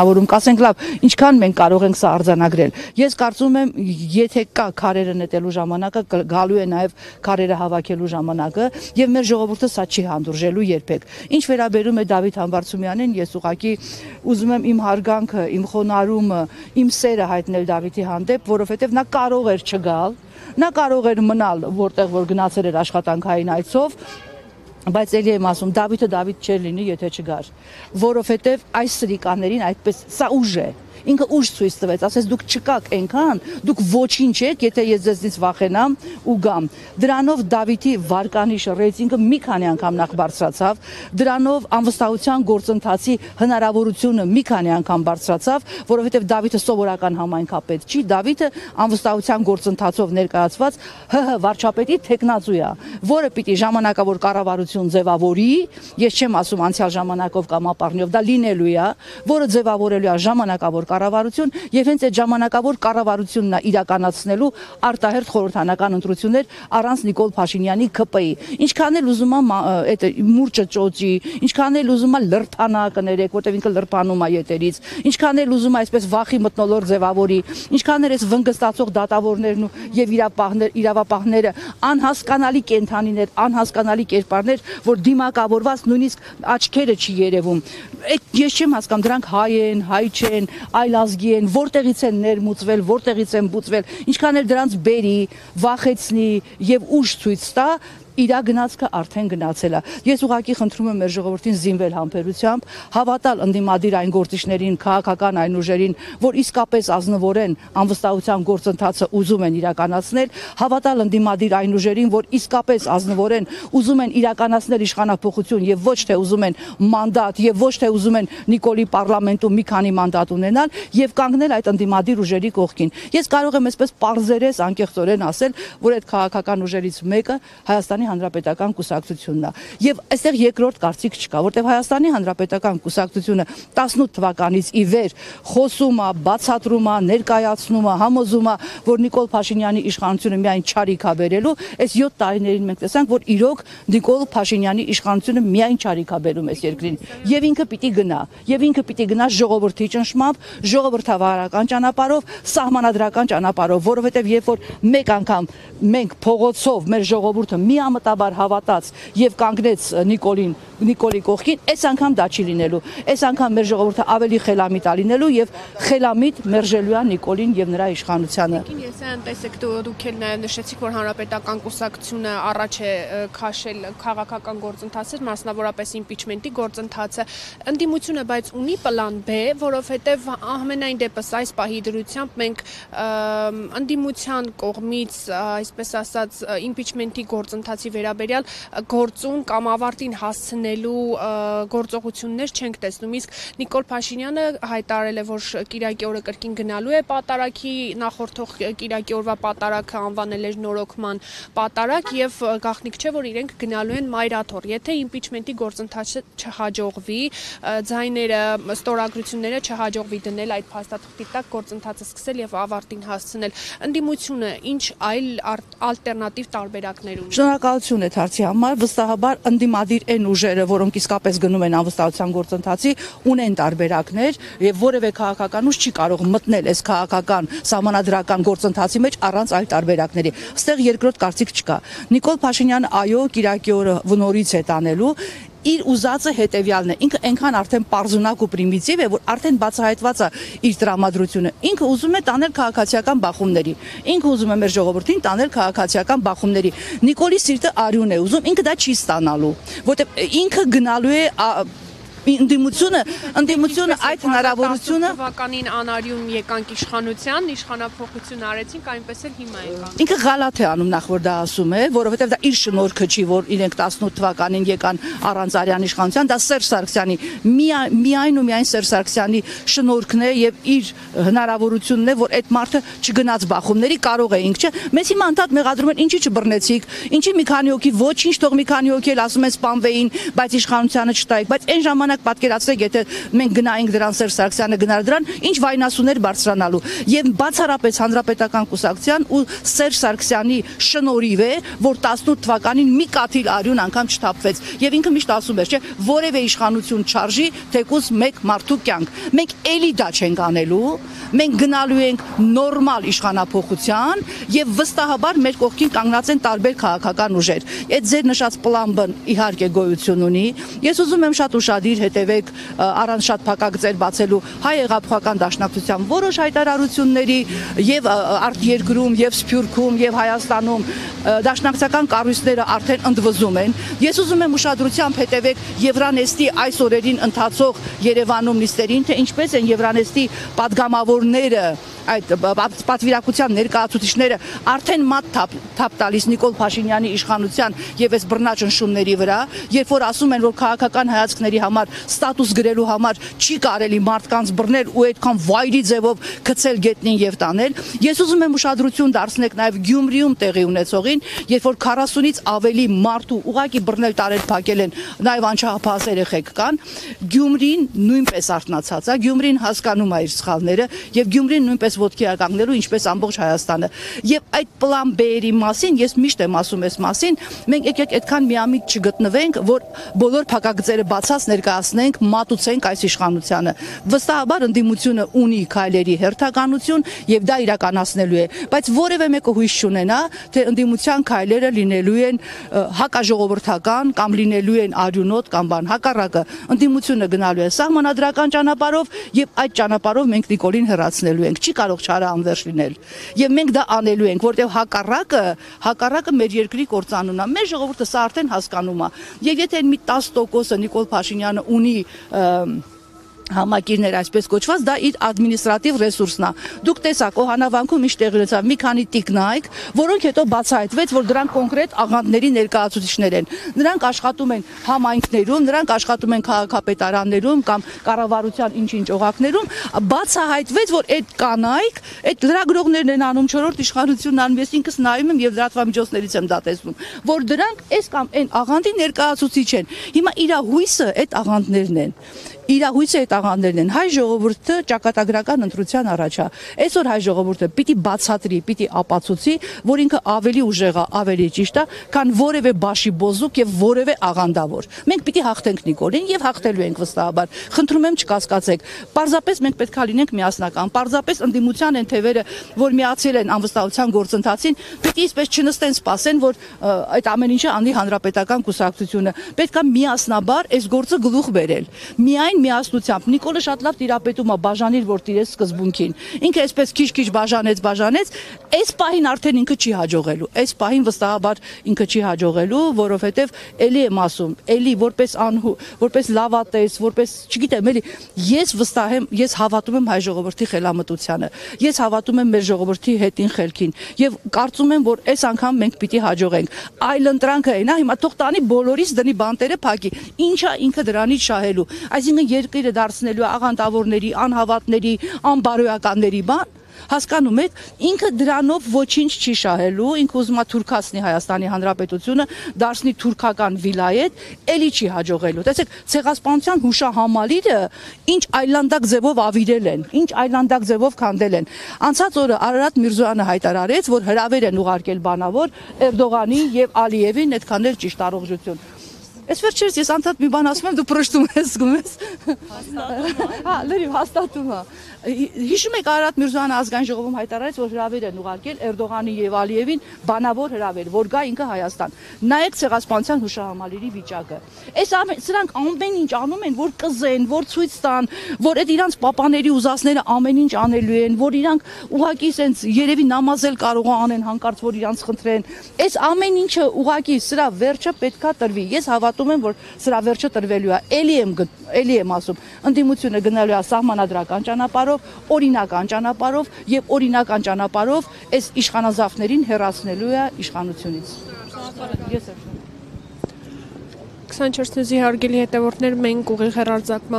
Որում կասենք լավ, ինչքան մենք կարող ենք սա արձանագրել։ Ես կարծում եմ, եթե կա քարերը նետելու ժամանակը, գալու է նաև քարերը հավաքելու ժամանակը, եւ մեր ժողովուրդը սա չի հանդուրժելու երբեք։ Ինչ վերաբերում է Դավիթ Համբարձումյանին, ես ուղղակի ուզում եմ իմ հարգանքը, իմ խոնարհումը, իմ սերը հայտնել Դավիթի հանդեպ, որովհետեւ նա կարող էր չգալ, նա կարող էր մնալ որտեղ որ գնացել էր աշխատանքային այցով, բայց ելի եմ ասում, Դավիթը Դավիթ չէր լինի, եթե չգար, որովհետև այս սրիկաներին այդպես սա ուժ է, ինքը ուժ ցույց տվեց, ասես դուք չկաք այնքան, դուք ոչինչ եք, եթե ես ձեզնից վախենամ ու գամ։ Դրանով Դավիթի վարկանիշը ռեյտինգը մի քանի անգամ նախ բարձրացավ, դրանով անվստահության գործընթացի հնարավորությունը մի քանի անգամ բարձրացավ, որովհետև Դավիթը սովորական համայնքապետ չի, Դավիթը անվստահության գործընթացով ներկայացված ՀՀ վարչապետի թեկնածու է, որը պիտի ժամանակավոր կառավարություն ձևավորի, ես չեմ ասում անցյալ ժամանակով կամ ապառնյով, դա լինելու է, որը ձևավորելու է ժամանակավոր կառավարություն եւ հենց այդ ժամանակավոր կառավարությունն է իրականացնելու արտահերթ խորհրդանական ընտրություններ առանց Նիկոլ Փաշինյանի ԿՊ-ի։ Ինչքան էլ ուզում եմ այդ մուրճը ճոճի, ինչքան էլ ուզում եմ լրբանա կներեք, որտեղ ինքը լրբանում է ետերից, ինչքան էլ ուզում եմ այսպես վախի մթնոլորտ ձևավորի, ինչքան էլ այս վնգստացող դատավորներն ու եւ իրավապահները անհասկանալի կենթանիներ, անհասկանալի կերպարներ, որ դիմակավորված նույնիսկ աչքերը չի երևում։ Ես չեմ հասկանում, դրանք հայ են, հայ չեն, այլ ազգի են, որտեղից են ներմուծվել, որտեղից են բուծվել, ինչքան էլ դրանց բերի, վախեցնի եւ ուժ ցույց տա, իր գնացքը արդեն գնացել է։ Ես ուղղակի խնդրում եմ մեր ժողովրդին զինվել համբերությամբ, հավատալ ընդդիմադիր այն գործիչներին, քաղաքական այն ուժերին, որ իսկապես ազնվորեն անվստահության գործընթացը ուզում են իրականացնել, հավատալ ընդդիմադիր այն ուժերին, որ իսկապես ազնվորեն ուզում են իրականացնել իշխանափոխություն եւ ոչ թե ուզում են մանդատ եւ ոչ թե ուզում են Նիկոլի պարլամենտում մի քանի մանդատ ունենալ եւ կանգնել այդ ընդդիմադիր ուժերի կողքին։ Ես կարող եմ այսպես պարզերես անկեղծորեն ասել, որ այդ քաղաքական ուժերից մեկը Հայաստանի Հանրապետական կուսակցությունն է։ Եվ այստեղ երկրորդ կարծիք չկա, որտեղ Հայաստանի Հանրապետական կուսակցությունը 18 թվականից ի վեր խոսում է, բացատրում է, ներկայացնում է, համոզում է, որ Նիկոլ Փաշինյանի իշխանությունը միայն չարիք է բերելու, այս 7 տարիներին մենք տեսանք, որ իրոք Նիկոլ Փաշինյանի իշխանությունը միայն չարիք է բերում այս երկրին։ Եվ ինքը պիտի գնա, եւ ինքը պիտի գնա ժողովրդի ճնշմամբ, ժողովրդավարական ճանապարհով, սահմանադրական ճանապարհով, որովհետեւ երբ որ մեկ անգամ մենք փողոցով մեր ժողովուրդը միամտաբար հավատաց եւ կանգնեց Նիկոլի կողքին, այս անգամ դա չի լինելու։ Այս անգամ մեր ժողովուրդը ավելի խելամիտ է լինելու եւ խելամիտ մերժելու է Նիկոլին եւ նրա իշխանությանը։ Ես այն տեսեք դուք էլ նաեւ նշեցիք, որ Հանրապետական կուսակցությունը առաջ է քաշել քաղաքական գործընթացը, մասնավորապես իմպիչմենտի գործընթացը։ Ընդդիմությունը բայց ունի պլան B, որովհետեւ ամենայն դեպս այս պահի դրությամբ մենք ընդդիմության կողմից, այսպես ասած, իմպիչմենտի գործընթացի վերաբերյալ գործուն կամ ավարտին հասցնելու գործողություններ չենք տեսնում, իսկ Նիկոլ Փաշինյանը հայտարարել է, որ կիրակի օրը կրկին գնալու է պատարագի, նախորդող կիրակի օրվա պատարագը անվանել էր նորոգման պատարագ եւ գաղտնիք չէ, որ իրենք գնալու են մայրաթոռ, եթե իմպիչմենտի գործընթացը չհաջողվի, ձայները, ստորագրությունները չհաջողվի դնել այդ փաստաթղթի տակ գործընթացը սկսել եւ ավարտին հասցնել, ընդդիմությունը ինչ այլ ալտերնատիվ տարբերակներ ունի։ Շնորհակալություն այդ հարցի համար, վստահաբար ընդդիմադիր այն ուժերը, որոնք իսկապես գնում են անվստահության գործընթացի, ունեն տարբերակներ եւ որևէ քաղաքական ուժ չի կարող մտնել այս քաղաքական սահմանադրական գործընթացի մեջ առանց այլ տարբերակների։ Այստեղ երկրորդ կարծիք չկա։ Նիկոլ Փաշինյանը այո, կիրակի օրը նորից է տանելու, իր ուզածը հետևյալն է, ինքը այնքան արդեն պարզունակ ու պրիմիտիվ է, որ արդեն բացահայտված է իր տրամադրությունը, ինքը ուզում է տանել քաղաքացիական բախումների, ինքը ուզում է մեր ժողովրդին տանել քաղաքացիական բախումների, Նիկոլի սիրտը արյուն է ուզում, ինքը դա չի ստանալու, որտեղ ինքը գնալու է ընդդիմությունը այդ հնարավորությունը թվականին անարյուն եկանք իշխանության, իշխանափոխություն արեցինք, այնպես էլ հիմա եկան։ Ինքը գալաթ է անում նախ որ դա ասում է, որովհետև դա իր շնորհքը չի, որ իրենք 18 թվականին եկան առանց արյան իշխանության, դա Սերժ Սարգսյանի միայն ու միայն Սերժ Սարգսյանի շնորհքն է եւ իր հնարավորությունն է, որ այդ մարդը չգնաց բախումների, կարող է ինքը, չէ։ Մեզ հիմա անդադ մեղադրում են, ինչի չբռնեցիք, ինչի մի քանի հոգի ոչինչ, թող մի քանի հոգի էլ ասում են սպանվեին, բայց իշխանությանը չտայիք, բայց այն ժամանակ պատկերացրեք, եթե մենք գնայինք դրան, Սերժ Սարգսյանը գնար դրան, ինչ վայնասուներ բարձրանալու։ Եվ բացառապես Հանրապետական կուսակցության ու Սերժ Սարգսյանի շնորհիվ է, որ 18 թվականին մի կաթիլ արյուն անգամ չթափվեց։ Եվ ինքը միշտ ասում էր, չէ, որևէ իշխանություն չարժի, թեկուզ մեկ մարդու կյանք։ Մենք էլի դա չենք անելու, մենք գնալու ենք նորմալ իշխանափոխության եւ վստահաբար մեր կողքին կանգնած են տարբեր քաղաքական ուժեր։ Այդ ձեր նշած պլան B իհարկե գոյություն ունի։ Ես ուզում եմ շատ ուշադիր հետևեք առանց շատ փակագծեր բացելու Հայ հեղափոխական դաշնակցության որոշ հայտարարությունների եւ արտերկրում եւ Սփյուռքում եւ Հայաստանում դաշնակցական կառույցները արդեն ընդվզում են։ Ես ուզում եմ ուշադրությամբ հետևեք Եվրանեստի այս օրերին ընթացող Երևանում նիստերին, թե ինչպես են Եվրանեստի падգամավորները այդ պատվիրակության ներկայացուցիչները արդեն մատ թափ տալիս Նիկոլ Փաշինյանի իշխանության եւ այս բռնաճնշումների վրա, երբ որ ասում են, որ քաղաքական հայացքների համար ստատուս գրելու համար չի կարելի մարդկանց բռնել ու այդքան վայրի ձևով գցել գետնին եւ տանել։ Ես ուզում եմ ուշադրություն դարձնեք նաեւ Գյումրիում տեղի ունեցողին, երբ որ 40-ից ավելի մարդու ուղակի բռնել տարել փակել են, նաեւ անչափահաս երեխեք կան, Գյումրին նույնպես արթնացած է, Գյումրին հասկանում է իր սխալները եւ Գյումրին նույնպես ոտքի ականգնելու, ինչպես ամբողջ Հայաստանը։ Եվ այդ պլան B-երի մասին ես միշտ եմ ասում այս մասին, մենք եկեք այդքան միամիտ չգտնվենք, որ բոլոր փակագծերը բացած ներկայացնենք, մատուցենք այս իշխանությանը։ Վստահաբար ընդդիմությունը ունի քայլերի հերթականություն եւ դա իրականացնելու է, բայց որևէ մեկը հույս չունենա, թե ընդդիմության քայլերը լինելու են հակաժողովրդական կամ լինելու են արյունոտ կամ բան, հակառակը ընդդիմությունը գնալու է սահմանադրական ճանապարհով եւ այդ ճանապարհով մենք Նիկոլին հեռացնելու ենք։ Չի կարող չարը անվերջ լինել։ Եվ մենք դա անելու ենք, որտեղ հակառակը մեր երկրի կործանումն է։ Մեր ժողովուրդը սա արդեն հասկանում է։ Եվ եթե մի 10% Նիկոլ Փաշինյանը ունի համակիրներ այսպես կոչված, դա իր ադմինիստրատիվ ռեսուրսն է։ Դուք տեսաք, Օհանավանքում ինչ տեղի ունեցավ, մի քանի տիկնայք, որոնք հետո բացահայտվեց, որ դրանք կոնկրետ աղանդների ներկայացուցիչներ են։ Նրանք աշխատում են համայնքներում, նրանք աշխատում են քաղաքապետարաններում կամ կառավարության ինչ-ինչ օղակներում, բացահայտվեց, որ այդ կանայք, այդ լրագրողներն են անում 4-րդ իշխանությունն անում, ես ինքս նայում եմ եւ լրատվամիջոցներից եմ դա տեսնում, որ դրանք այս կամ այն աղանդի ներկայացուցիչ են։ Հիմա իր հույսը այդ աղանդներն են։ Իրահույսը այդ աղանդներն են։ Հայ ժողովուրդը ճակատագրական ընտրության առաջ է։ Այսօր հայ ժողովուրդը պիտի բացատրի, պիտի ապացուցի, որ ինքը ավելի ուժեղ է, ավելի ճիշտ է, քան որևէ բաշի բոզուկ եւ որևէ աղանդավոր։ Մենք պիտի հաղթենք Նիկոլին եւ հաղթելու ենք վստահաբար։ Խնդրում եմ չկասկածեք։ Պարզապես մենք պետք է լինենք միասնական։ Պարզապես ընդդիմության են թևերը, որ միացել են անվստահության գործընթացին, պիտի իսպես չնստեն սպասեն, որ այդ ամեն ինչը անի հանրապետական կուսակցությունը։ Պետք է միասնաբար այս գործը գլուխ բերել։ Միայն միասնությամբ Նիկոլը շատ լավ տիրապետում է բաժանիր, որ տիրես սկզբունքին։ Ինքը այսպես քիչ-քիչ բաժանեց, այս պահին արդեն ինքը չի հաջողելու։ Այս պահին վստահաբար ինքը չի հաջողելու, որովհետև էլի եմ ասում, էլի որպես անհու, որպես լավատես, որպես, չգիտեմ, էլի ես վստահ եմ, ես հավատում եմ հայ ժողովրդի խելամտությանը։ Ես հավատում եմ մեր ժողովրդի հետին խելքին եւ կարծում եմ, որ այս անգամ մենք պիտի հաջողենք։ Այլ ընտրանքը է, նա հիմա թող տանի բոլորից դնի բանտերը փակի։ Ինչա ինքը դրանից շահելու։ Այսինքն երկիրը դարձնելու աղանդավորների, անհավատների, անբարոյականների բան, հասկանում եք, ինքը դրանով ոչինչ չի շահելու, ինքը ուզում է թուրքացնի Հայաստանի Հանրապետությունը, դարձնի թուրքական վիլայետ, էլի չի հաջողելու։ Տեսեք, ցեղասպանության հուշահամալիրը ինչ այլանդակ ձևով ավիրել են, ինչ այլանդակ ձևով քանդել են։ Անցած օրը Արարատ Միրզոյանը հայտարարեց, որ հրավեր են ուղարկել բանավոր Էրդողանի եւ Ալիևին, այդքան էլ ճիշտ առողջություն։ Այս վերջերս ես անդադ մի բան ասում եմ, դու պրշտում ես, զգում ես։ Հա, լրիվ հաստատում է։ Հիշում եք Արարատ Միրզոյանը ազգային ժողովում հայտարարեց, որ հրավեր են ուղարկել Էրդողանի եւ Ալիևին բանավոր հրավեր, որ գա ինքը Հայաստան։ Նայեք ցեղասպանության հուշահամալիրի վիճակը։ Այս սրանք ամեն ինչ անում են, որ կզեն, որ ցույց տան, որ այդ իրանց պապաների ուզածները ամեն ինչ անելու են, որ իրանք ուղակի սենց երևի նամազել կարող անեն հանկարծ, որ իրանց խնդրեն։ Այս ամեն ինչը ուղակի սրա վերջը պետքա տրվի։ Ես հավատում եմ, որ սրա վերջը տրվելու է։ Էլի եմ ասում, ընդդիմությունը գնալու է սահմանադրական ճանապարհով, օրինական ճանապարհով եւ օրինական ճանապարհով այս իշխանազավթներին հեռացնելու է իշխանությունից։ Ես եմ 24 հարգելի հետևորդներ, մենք ուղիղ հեռարձակման